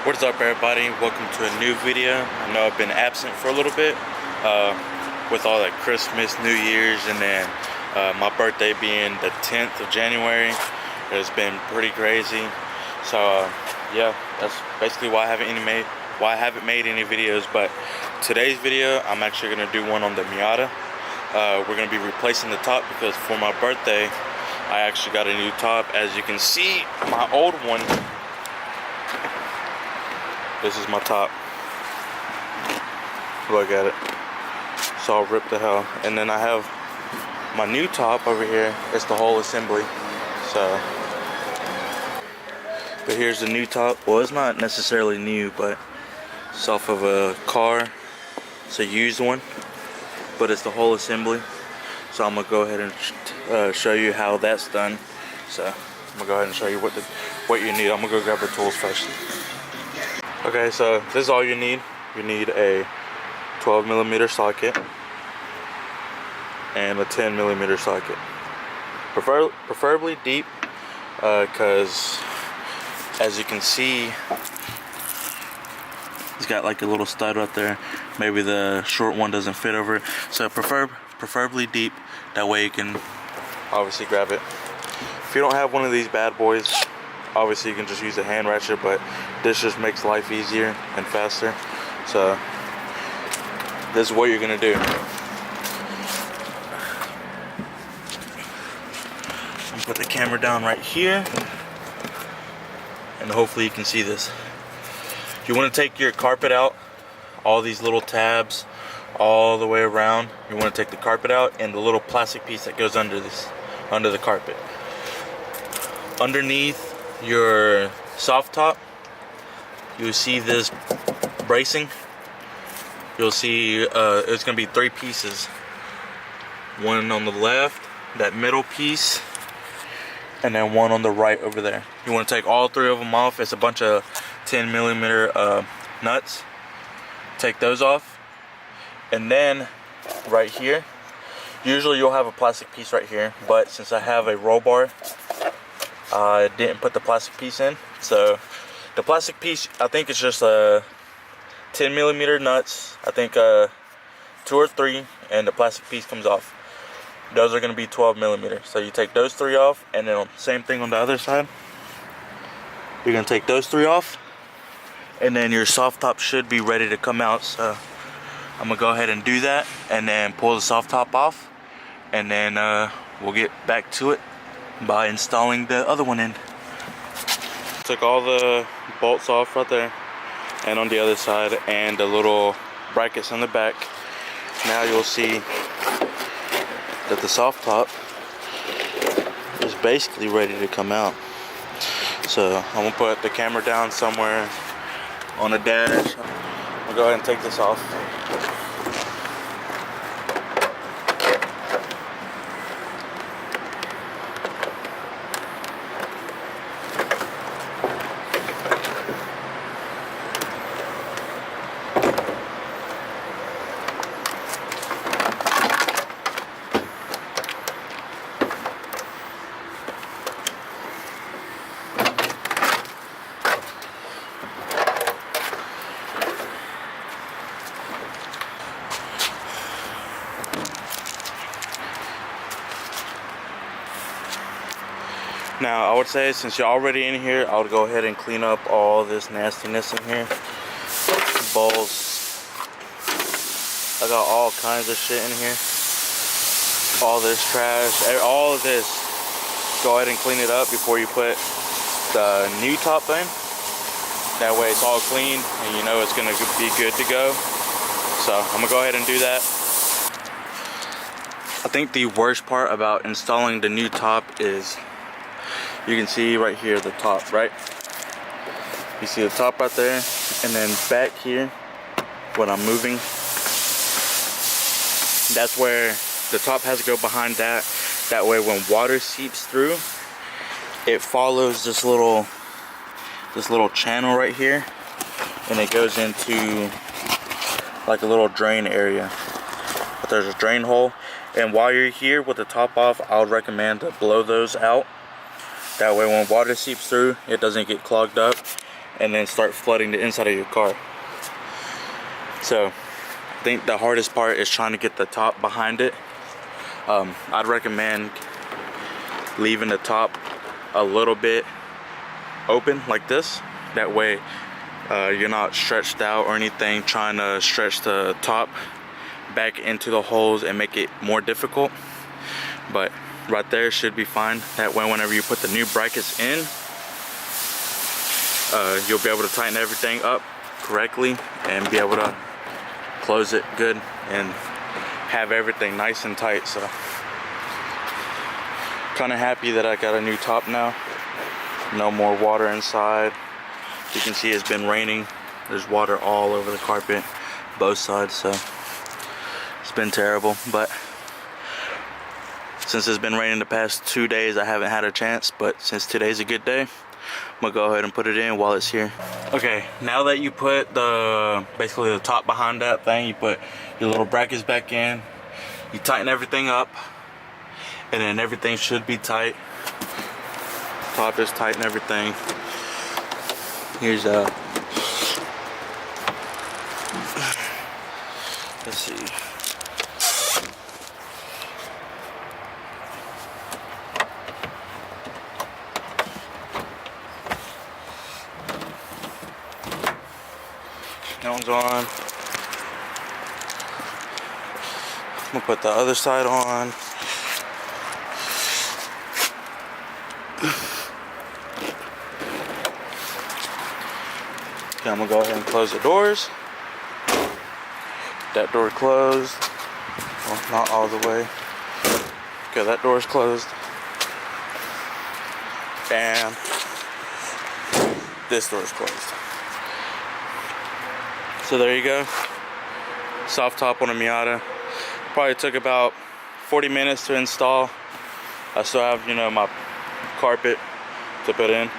What's up, everybody? Welcome to a new video. I know I've been absent for a little bit with all that Christmas, New Year's, and then my birthday being the 10th of January. It's been pretty crazy. So yeah, that's basically why I haven't made any videos. But today's video, I'm actually gonna do one on the Miata. We're gonna be replacing the top because for my birthday, I actually got a new top. As you can see, my old one. This is my top. Look at it. It's all ripped to hell. And then I have my new top over here. It's the whole assembly. So, but here's the new top. Well, it's not necessarily new, but it's off of a car. It's a used one, but it's the whole assembly. So I'm gonna go ahead and show you how that's done. So I'm gonna go ahead and show you what you need. I'm gonna go grab our tools first. Okay, so this is all you need. You need a 12mm socket and a 10mm socket. Preferably deep, because as you can see, it's got like a little stud right there. Maybe the short one doesn't fit over it. So preferably deep. That way you can obviously grab it. If you don't have one of these bad boys, obviously you can just use a hand ratchet, but this just makes life easier and faster. So this is what you're gonna do. I'm gonna put the camera down right here, and hopefully you can see this. You wanna take your carpet out, all these little tabs, all the way around. You wanna take the carpet out and the little plastic piece that goes under the carpet. Underneath your soft top, you'll see this bracing. You'll see it's gonna be 3 pieces. One on the left, that middle piece, and then one on the right over there. You want to take all 3 of them off. It's a bunch of 10mm nuts. Take those off, and then right here, usually you'll have a plastic piece right here, but since I have a roll bar, I didn't put the plastic piece in. So the plastic piece, I think it's just 10mm nuts. I think 2 or 3, and the plastic piece comes off. Those are going to be 12mm. So you take those 3 off, and then same thing on the other side. You're going to take those 3 off, and then your soft top should be ready to come out. So I'm going to go ahead and do that, and then pull the soft top off, and then we'll get back to it by installing the other one in. Took all the bolts off right there and on the other side, and the little brackets on the back. Now you'll see that the soft top is basically ready to come out. So I'm gonna put the camera down somewhere on the dash. I'm gonna go ahead and take this off. Now, I would say since you're already in here, I would go ahead and clean up all this nastiness in here. Balls. I got all kinds of shit in here. All this trash, all of this. Go ahead and clean it up before you put the new top in. That way it's all clean and you know it's gonna be good to go. So I'm gonna go ahead and do that. I think the worst part about installing the new top is, you can see right here the top, right? You see the top right there, and then back here, when I'm moving, that's where the top has to go behind that. That way when water seeps through, it follows this little channel right here, and it goes into like a little drain area. But there's a drain hole, and while you're here with the top off, I would recommend to blow those out. That way when water seeps through, it doesn't get clogged up. and then start flooding the inside of your car. So I think the hardest part is trying to get the top behind it. I'd recommend leaving the top a little bit open like this. That way you're not stretched out or anything, trying to stretch the top back into the holes and make it more difficult. But right there should be fine. That way whenever you put the new brackets in, you'll be able to tighten everything up correctly and be able to close it good and have everything nice and tight. So kind of happy that I got a new top now. No more water inside. You can see it's been raining. There's water all over the carpet, both sides, so it's been terrible. But since it's been raining the past 2 days, I haven't had a chance. But since today's a good day, I'm gonna go ahead and put it in while it's here. Okay, now that you put basically the top behind that thing, you put your little brackets back in, you tighten everything up, and then everything should be tight. Top is tight and everything. Here's let's see. That one's on. I'm gonna put the other side on. Okay, I'm gonna go ahead and close the doors. That door closed. Well, not all the way. Okay, that door's closed. And this door's closed. So there you go. Soft top on a Miata. Probably took about 40 minutes to install. I still have, my carpet to put in.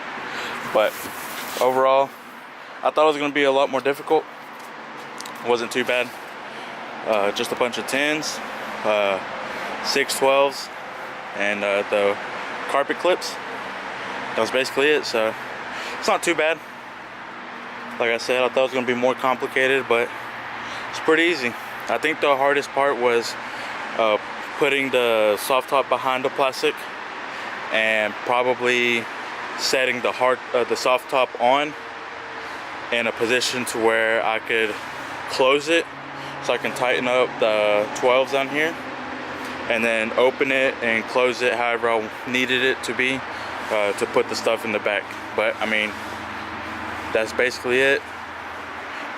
But overall, I thought it was gonna be a lot more difficult. It wasn't too bad. Just a bunch of 10s, 612s, and the carpet clips. That was basically it, so it's not too bad. Like I said, I thought it was gonna be more complicated, but it's pretty easy. I think the hardest part was putting the soft top behind the plastic and probably setting the soft top on in a position to where I could close it so I can tighten up the 12s on here and then open it and close it however I needed it to be to put the stuff in the back. But I mean, that's basically it.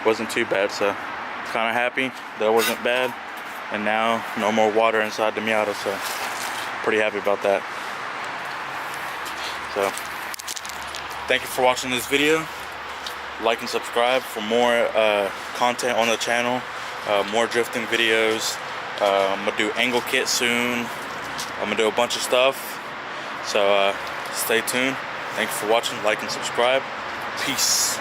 Wasn't too bad, so kind of happy that wasn't bad. And now no more water inside the Miata, so pretty happy about that. So thank you for watching this video. Like and subscribe for more content on the channel, more drifting videos. I'm gonna do angle kit soon. I'm gonna do a bunch of stuff, so stay tuned. Thank you for watching. Like and subscribe. Peace.